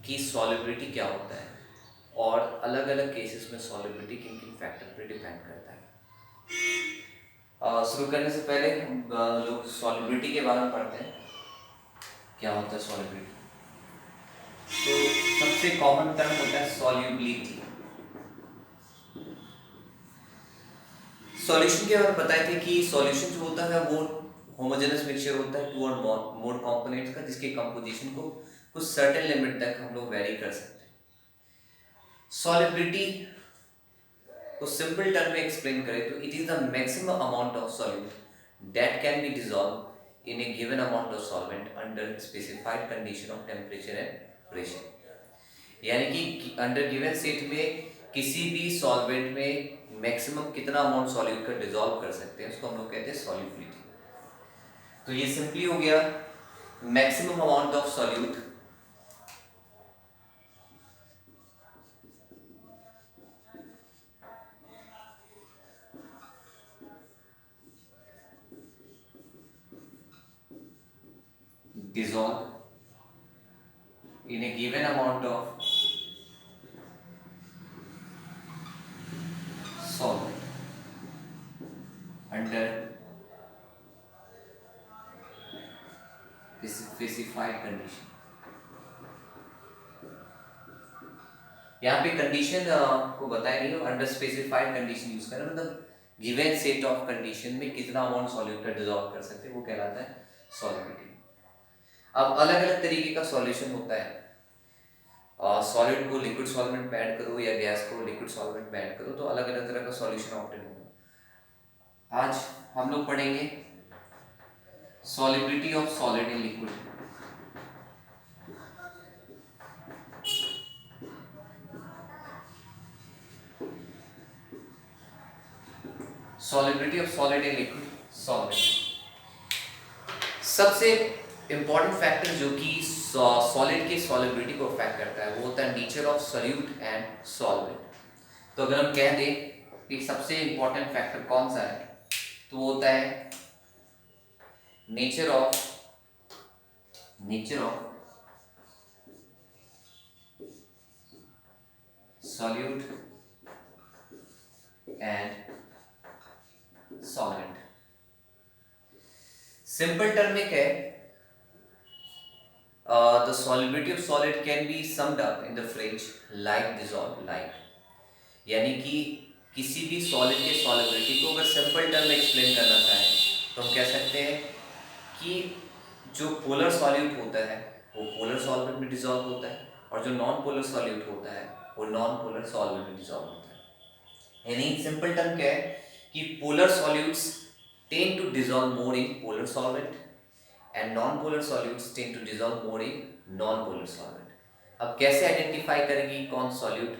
कि सॉल्युबिलिटी क्या होता है और अलग अलग केसेस में सॉल्युबिलिटी किन किन फैक्टर पर डिपेंड करता है। शुरू करने से पहले हम लोग सॉल्युबिलिटी के बारे में पढ़ते हैं, क्या होता है सॉल्युबिलिटी। तो सबसे कॉमन टर्म होता है सॉल्युबिलिटी। सॉल्यूशन के बारे में बताए थे कि सॉल्यूशन जो होता है वो होमोजेनस मिक्सचर होता है टू और मोर कंपोनेंट्स का, जिसके कंपोजिशन को कुछ सर्टेन लिमिट तक हम लोग वेरी कर सकते हैं। सॉल्युबिलिटी को सिंपल टर्म में एक्सप्लेन करें तो it is the maximum amount of solute that can be dissolve in A given amount of solvent under specified condition of temperature and pressure. यानी कि अंडर गिवन स्टेट में किसी भी solvent में maximum कितना अमाउंट सॉल्यूट का dissolve कर सकते हैं उसको हम लोग कहते हैं सॉल्युबिलिटी। तो ये सिंपली हो गया maximum amount of solute dissolved in a given amount of solvent under specified condition। यहाँ पे कंडीशन को बताया नहीं हो, अंडर स्पेसिफाइड कंडीशन यूज करना, मतलब गिवन सेट ऑफ कंडीशन में कितना अमाउंट सॉल्यूट का डिसॉल्व कर सकते हैं वो कहलाता है सॉल्युबिलिटी। अब अलग अलग तरीके का सॉल्यूशन होता है। सॉलिड को लिक्विड सॉल्वेंट में ऐड करो या गैस को लिक्विड सॉल्वेंट में ऐड करो तो अलग अलग तरह का सॉल्यूशन ऑप्टेन होगा। आज हम लोग पढ़ेंगे solubility of solid in liquid. Solubility of solid in liquid solvent. सबसे इंपॉर्टेंट फैक्टर जो कि सॉलिड की सॉल्युबिलिटी को अफेक्ट करता है वो होता है nature of solute and solvent. तो अगर हम कह दें कि सबसे इंपॉर्टेंट फैक्टर कौन सा है तो वो होता है nature of solute and solvent. Simple term में क्या है, the solubility of solid can be summed up in the phrase like dissolve like। यानी कि किसी भी सॉलिड के सॉल्युबिलिटी को अगर सिंपल टर्म में एक्सप्लेन करना चाहें तो हम कह सकते हैं कि जो पोलर सॉल्यूट होता है वो पोलर सॉल्वेंट में डिसॉल्व होता है और जो नॉन पोलर सॉल्यूट होता है वो नॉन पोलर सॉल्वेंट में डिसॉल्व होता है। यानी सिंपल टर्म क्या है कि polar solutes tend to dissolve more in polar solvent and non polar solutes tend to dissolve more in non polar solvent. अब कैसे आइडेंटिफाई करेंगे कौन सॉल्यूट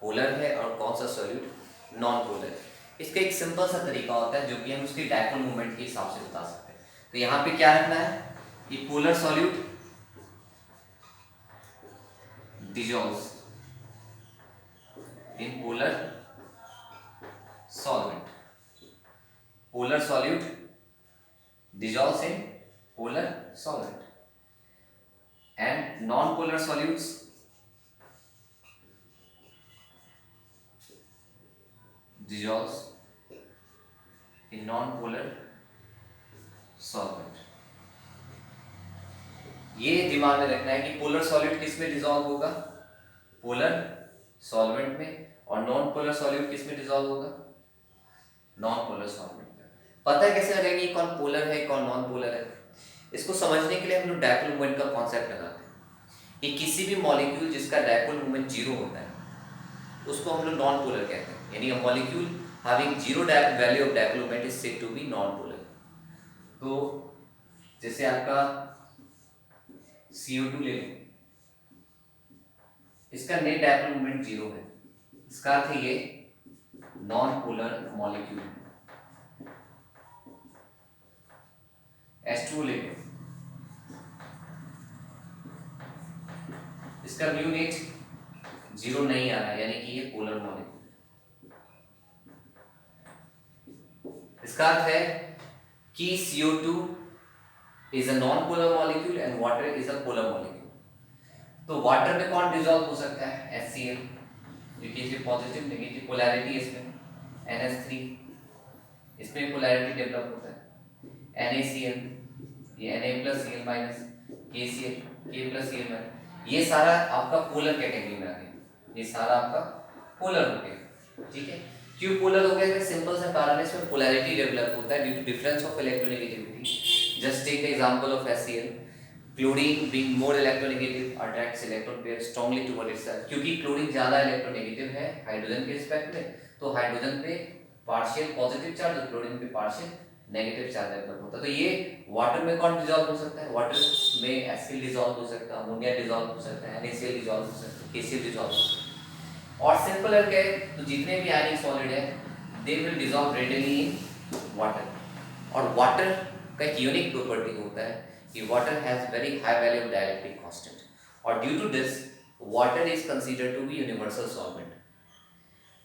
पोलर है और कौन सा सॉल्यूट नॉन पोलर है? इसका एक सिंपल सा तरीका होता है जो कि हम उसकी डायपोल मूवमेंट के हिसाब से बता सकते हैं। तो यहाँ पे क्या रखना है कि polar solute dissolves in polar solvent, polar solute dissolves in polar solvent, and non-polar solutes dissolves in non-polar solvent। ये दिमाग में रखना है कि पोलर सॉल्यूट किस में डिसॉल्व होगा, पोलर सॉल्वेंट में, और नॉन पोलर सॉल्यूट किस में डिसॉल्व होगा, नॉन पोलर सॉल्वेंट में। पता है कैसे लगेगा कि कौन पोलर है कौन नॉन पोलर है? इसको समझने के लिए हम लोग डायपोल मोमेंट का कॉन्सेप्ट लगाते हैं कि किसी भी मॉलिक्यूल जिसका डायपोल मोमेंट जीरो होता है उसको हम लोग नॉन पोलर कहते हैं। यानी a molecule having zero value of dipole moment is said to be non polar. तो जैसे आपका CO2 ले लो, इसका नेट डायपोल मोमेंट जीरो है, इसका अर्थ है ये नॉन पोलर मॉलिक्यूल। H2 ले लो, इसका म्यू नेट जीरो नहीं आ रहा है यानी कि ये पोलर मॉलिक्यूल। इसका अर्थ है कि CO2 is a non-polar molecule and water is a polar molecule। तो वाटर में कौन डिजॉल्व हो सकता है? HCl, क्योंकि इसमें पॉजिटिव नेगेटिव पोलैरिटी है, इसमें NH3, इसमें पोलैरिटी डेवलप होता है। NaCl, ये Na+Cl माइनस, KCl, K+Cl, ये सारा आपका पोलर कैटेगरी में आ गया, ये सारा आपका पोलर हो गया, ठीक है। क्यों पोलर हो गया? सिंपल सा कारण है, इसमें पोलैरिटी डेवलप होता है due to difference of electronegativity. Just take the example of HCl, chlorine being more electronegative attracts electron pair strongly toward itself, क्योंकि क्लोरीन ज्यादा इलेक्ट्रोनेगेटिव है हाइड्रोजन के रिस्पेक्ट में, तो हाइड्रोजन पे पार्शियल पॉजिटिव चार्ज और क्लोरीन पे पार्शियल नेगेटिव चार्ज डेवलप होता है। तो ये वाटर में कौन डिसॉल्व हो सकता है? वाटर में HCl डिसॉल्व हो सकता है, अमोनिया डिसॉल्व हो सकता है, NaCl डिसॉल्व हो सकता है, KCl डिसॉल्व हो सकता है। और सिंपल है क्या है, तो जितने भी आयनिक सॉलिड है they will dissolve readily in water. और वाटर का एक यूनिक प्रॉपर्टी होता है कि water has very high value of dielectric constant, और due to this water is considered to be universal solvent.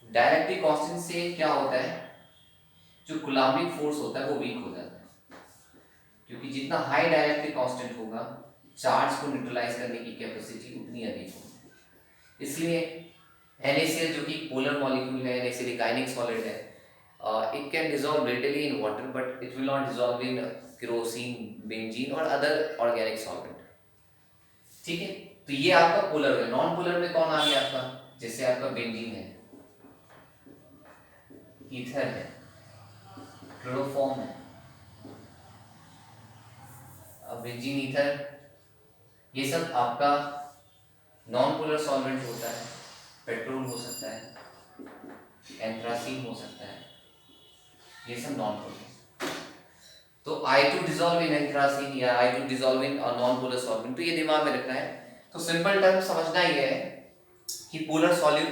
Dielectric constant से क्या होता है, जो कूलम्बिक फोर्स होता है वो वीक हो जाता है, क्योंकि जितना हाई डाइलेक्ट्रिक कांस्टेंट होगा चार्ज को न्यूट्रलाइज करने की कैपेसिटी उतनी अधिक होगी। इसलिए NaCl जो कि पोलर मॉलिक्यूल है, NaCl एक आयनिक सॉलिड है, it can dissolve readily in water but it will not dissolve in kerosene, benzene और अदर ऑर्गेनिक सॉल्वेंट, ठीक है। तो ये आपका पोलर है। नॉन पोलर में कौन आ गया आपका? जैसे आपका बेंजीन है, ईथर है, क्लोरोफॉर्म है, बेंजीन, ईथर, ये सब आपका नॉन पोलर सॉल्वेंट होता है। पेट्रोल हो सकता है, एंथ्रासीन हो सकता है, ये सब नॉन पोलर। तो I2 डिसॉल्व इन एंथ्रासीन या I2 dissolve in non polar solvent, तो ये दिमाग में रखना है। तो सिंपल टर्म समझना ही है कि polar solute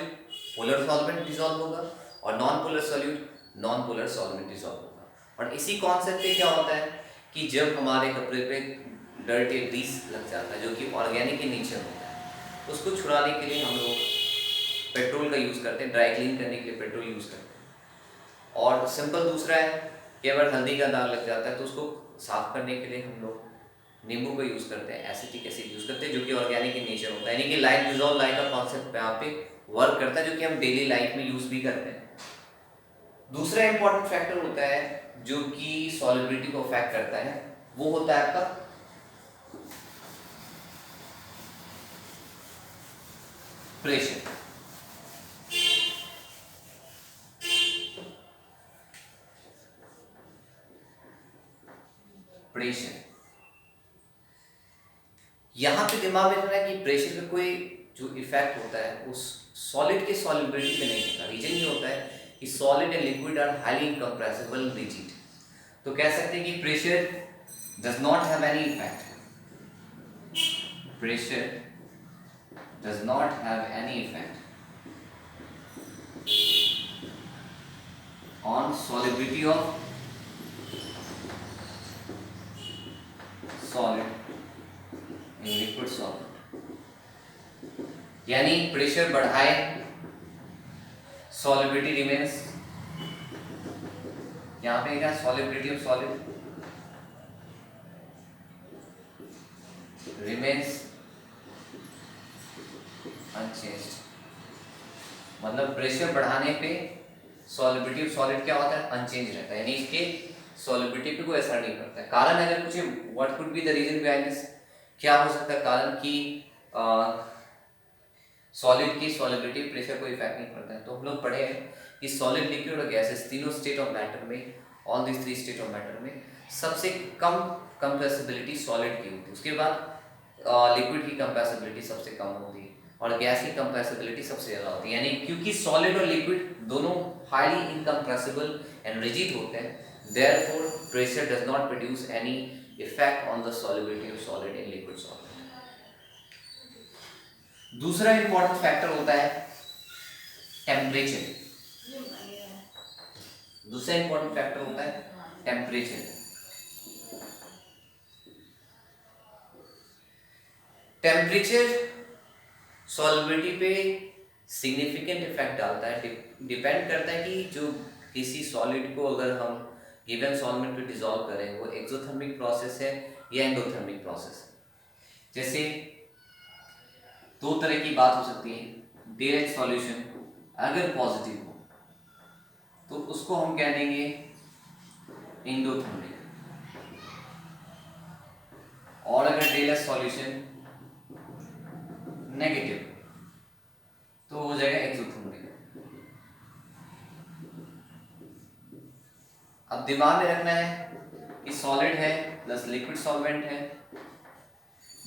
polar solvent dissolve होगा और non polar solute non polar solvent dissolve होगा। और इसी कॉन्सेप्ट पे क्या होता है कि जब हमारे कपड़े पे डर्ट या ग्रीस लग जाता है जो कि ऑर्गेनिक के नीचे होता है, उसको छुड़ाने के लिए हम लोग पेट्रोल का यूज़ करते हैं, ड्राई क्लीन करने के लिए पेट्रोल यूज़ करते हैं। और सिंपल दूसरा है कि अगर हल्दी का दाग लग जाता है तो उसको साफ करने के लिए हम लोग नींबू का यूज़ करते हैं, एसिटिक एसिड यूज़ करते हैं जो कि ऑर्गेनिक इन नेचर होता है, यानी कि लाइक डिसॉल्व लाइक का कॉन्सेप्ट यहाँ पे वर्क करता है, जो कि हम डेली लाइफ में यूज़ भी करते हैं। दूसरा इंपॉर्टेंट फैक्टर होता है जो कि सॉल्युबिलिटी को अफेक्ट करता है, वो होता है आपका प्रेशर। प्रेशर यहाँ पे दिमाग में रखना है कि प्रेशर का कोई जो इफेक्ट होता है उस सॉलिड के सॉल्युबिलिटी पे नहीं होता। रीजन ये होता है कि solid and liquid are highly incompressible rigid. तो कह सकते हैं कि pressure does not have any effect, pressure does not have any effect on solubility of solid in liquid solvent. यानी प्रेशर बढ़ाए सॉलिबिलिटी रिमेन्स, यहां पे क्या solubility of solid remains unchanged. मतलब प्रेशर बढ़ाने पे सॉलिबिलिटी ऑफ सॉलिड क्या होता है? अनचेंज रहता है, यानी इसके सॉलिबिलिटी पे कोई असर नहीं पड़ता है। कारण अगर पूछे what could be the reason behind this, क्या हो सकता है कारण कि सॉलिड की सॉलिबिलिटी प्रेशर को इफेक्ट नहीं पड़ता है? तो हम लोग पढ़े हैं कि सॉलिड, लिक्विड और गैसेस तीनों स्टेट ऑफ मैटर में, all this three state of matter में सबसे कम कंप्रेसिबिलिटी सॉलिड की होती है, उसके बाद लिक्विड की कंप्रेसिबिलिटी सबसे कम होती है और गैस की कंप्रेसिबिलिटी सबसे ज़्यादा होती है। यानी क्योंकि सॉलिड और लिक्विड दोनों हाईली इनकम्प्रेसिबल एंड रिजिड होते हैं, therefore pressure does not produce any effect on the solubility of solid in liquid solvent। दूसरा इंपॉर्टेंट फैक्टर होता है टेम्परेचर। दूसरा इंपॉर्टेंट फैक्टर होता है टेम्परेचर। टेम्परेचर सॉल्युबिलिटी पे सिग्निफिकेंट इफेक्ट डालता है, डिपेंड करता है कि जो किसी सॉलिड को अगर हम गिवन सॉल्वेंट पे डिसॉल्व करें वो एक्सोथर्मिक प्रोसेस है या एंडोथर्मिक प्रोसेस है। जैसे दो तरह की बात हो सकती है। डे लाइट सॉल्यूशन अगर पॉजिटिव हो तो उसको हम कह देंगे एंडोथर्मिक, और अगर डे लाइट सॉल्यूशन नेगेटिव तो हो जाएगा एक्सोथर्मिक। अब दिमाग में रखना है कि सॉलिड है प्लस लिक्विड सॉल्वेंट है।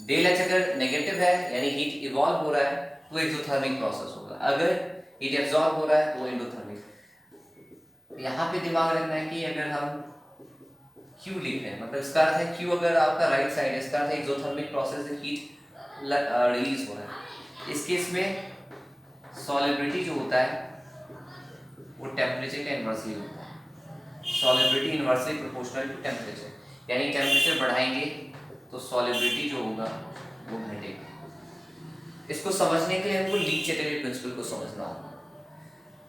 डे लाइट अगर नेगेटिव है यानी हीट इवॉल्व हो रहा है तो एक्सोथर्मिक प्रोसेस होगा, अगर हीट एब्जॉर्ब हो रहा है तो एंडोथर्मिक। यहाँ पे दिमाग रखना है कि अगर हम Q लिख रहे हैं, मतलब इसका अर्थ है Q अगर आपका राइट साइड है, इसका अर्थ है एक्सोथर्मिक प्रोसेस से हीट रिलीज हो रहा है। इस केस में सॉलिबिलिटी जो होता है वो टेम्परेचर के इन्वर्सली होता है। Solubility inversely proportional to temperature, यानी टेम्परेचर बढ़ाएंगे तो सॉलिबिलिटी जो होगा वो घटेगा। इसको समझने के लिए हमको लीच-एटेली प्रिंसिपल को समझना होगा।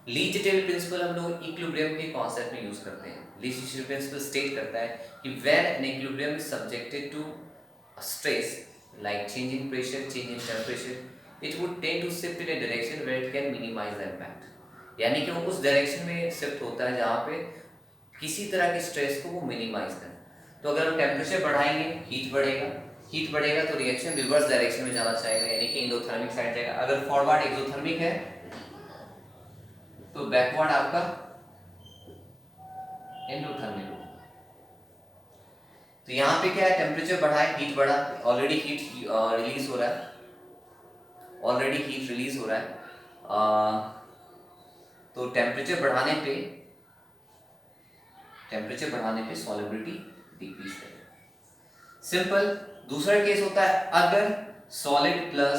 लीच-एटेली प्रिंसिपल हम लोग इक्विलिब्रियम के कॉन्सेप्ट में यूज करते हैं। लीच-एटेली प्रिंसिपल स्टेट करता है कि when an equilibrium is subjected to stress like change in pressure, change in temperature, it would tend to shift in a direction where it can minimize the impact। यानी कि वो उस direction में shift होता है जहाँ पे किसी तरह के स्ट्रेस को वो मिनिमाइज करे। तो अगर हम टेम्परेचर बढ़ाएंगे हीट बढ़ेगा, हीट बढ़ेगा तो रिएक्शन रिवर्स डायरेक्शन में जाना चाहेगा, यानी कि एंडोथर्मिक साइड जाएगा। अगर फॉरवर्ड एक्सोथर्मिक है तो बैकवर्ड आपका एंडोथर्मिक। तो यहाँ पे क्या है, टेम्परेचर बढ़ा है हीट बढ़ा, ऑलरेडी हीट रिलीज हो रहा है, ऑलरेडी हीट रिलीज हो रहा है। तो टेम्परेचर बढ़ाने पे सॉलिबिलिटी डिक्रीज करेगा। सिंपल। दूसरा केस होता है अगर सॉलिड प्लस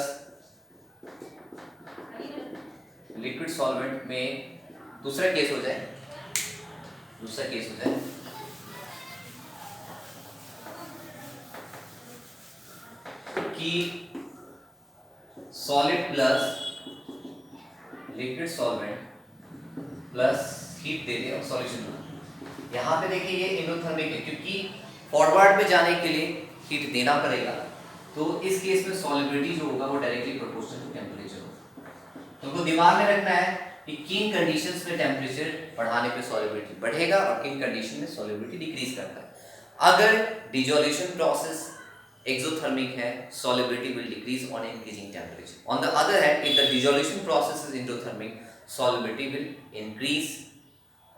लिक्विड सॉल्वेंट में दूसरा केस हो जाए कि solid plus liquid solvent plus heat दे दे और सॉल्यूशन बना। यहाँ पे देखिए ये एंडोथर्मिक है क्योंकि फॉरवर्ड में जाने के लिए हीट देना पड़ेगा, तो इस केस में सॉलिबिलिटी जो होगा वो डायरेक्टली प्रोपोर्शनल टू टेम्परेचर होगा। तुमको दिमाग में रखना है कि किन कंडीशंस में टेम्परेचर बढ़ाने पे सॉलिबिलिटी बढ़ेगा और किन कंडीशन में सॉलिबिलिटी डिक्रीज करता है। अगर डिसोल्यूशन प्रोसेस exothermic है, solubility will decrease on increasing temperature. On the other hand, if the dissolution process is endothermic, solubility will increase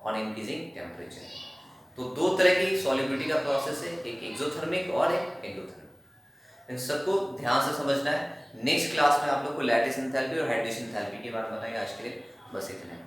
on increasing temperature. तो दो तरह की solubility का प्रोसेस है, एक exothermic और एक endothermic। इन सबको ध्यान से समझना है। नेक्स्ट क्लास में आप लोग को लैटिस एंथैल्पी और हाइड्रेशन एंथैल्पी के बारे में बताएंगे। आज के लिए बस इतना है।